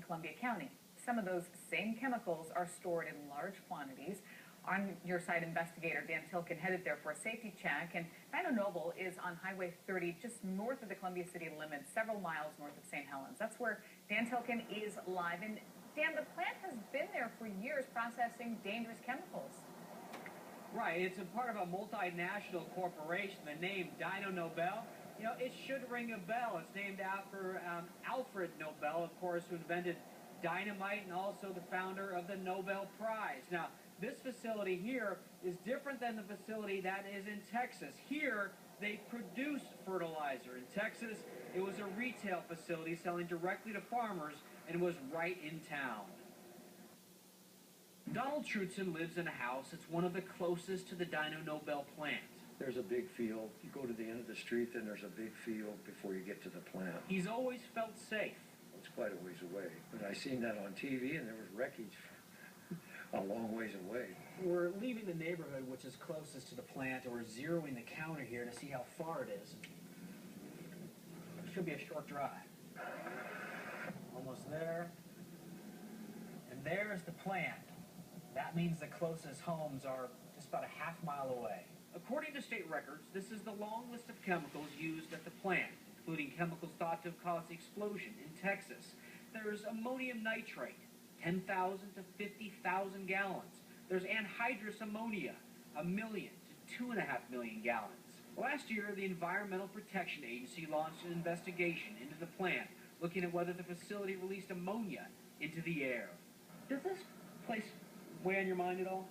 Columbia County. Some of those same chemicals are stored in large quantities. On your site, investigator Dan Tilkin headed there for a safety check, and Dyno Nobel is on Highway 30 just north of the Columbia City limits, several miles north of St. Helens. That's where Dan Tilkin is live. And Dan, the plant has been there for years processing dangerous chemicals. Right, it's a part of a multinational corporation. The name Dyno Nobel, it should ring a bell. It's named after Alfred Nobel, of course, who invented dynamite and also the founder of the Nobel Prize. Now, this facility here is different than the facility that is in Texas. Here, they produce fertilizer. In Texas, it was a retail facility selling directly to farmers, and it was right in town. Donald Trutzen lives in a house that's one of the closest to the Dyno Nobel plant. There's a big field. You go to the end of the street, then there's a big field before you get to the plant. He's always felt safe. It's quite a ways away. But I seen that on TV, and there was wreckage a long ways away. We're leaving the neighborhood which is closest to the plant, and we're zeroing the counter here to see how far it is. It should be a short drive. Almost there. And there's the plant. That means the closest homes are just about a half-mile away. According to state records, this is the long list of chemicals used at the plant, including chemicals thought to have caused the explosion in Texas. There's ammonium nitrate, 10,000 to 50,000 gallons. There's anhydrous ammonia, 1 million to 2.5 million gallons. Last year, the Environmental Protection Agency launched an investigation into the plant, looking at whether the facility released ammonia into the air. Does this place weigh on your mind at all?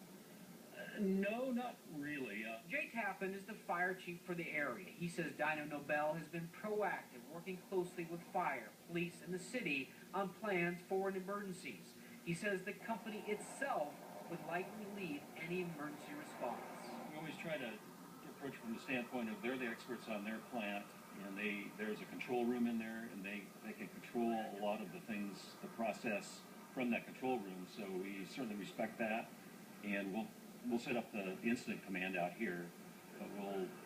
No, not really. Jay Tappan is the fire chief for the area. He says Dyno Nobel has been proactive, working closely with fire, police, and the city on plans for emergencies. He says the company itself would likely lead any emergency response. We always try to approach from the standpoint of they're the experts on their plant, and there's a control room in there, and they can control a lot of the things, the process from that control room. So we certainly respect that, and we'll set up the incident command out here, but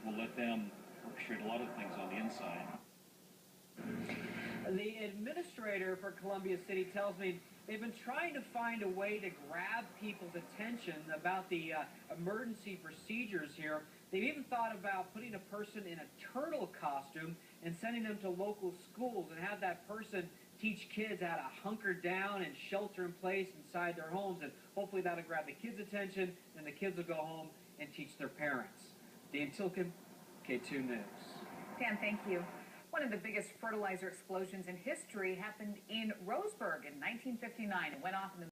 we'll let them orchestrate a lot of things on the inside. The administrator for Columbia City tells me they've been trying to find a way to grab people's attention about the emergency procedures here. They've even thought about putting a person in a turtle costume and sending them to local schools and have that person teach kids how to hunker down and shelter in place inside their homes, and hopefully that'll grab the kids' attention, and the kids will go home and teach their parents. Dan Tilkin, KATU News. Dan, thank you. One of the biggest fertilizer explosions in history happened in Roseburg in 1959. It went off in the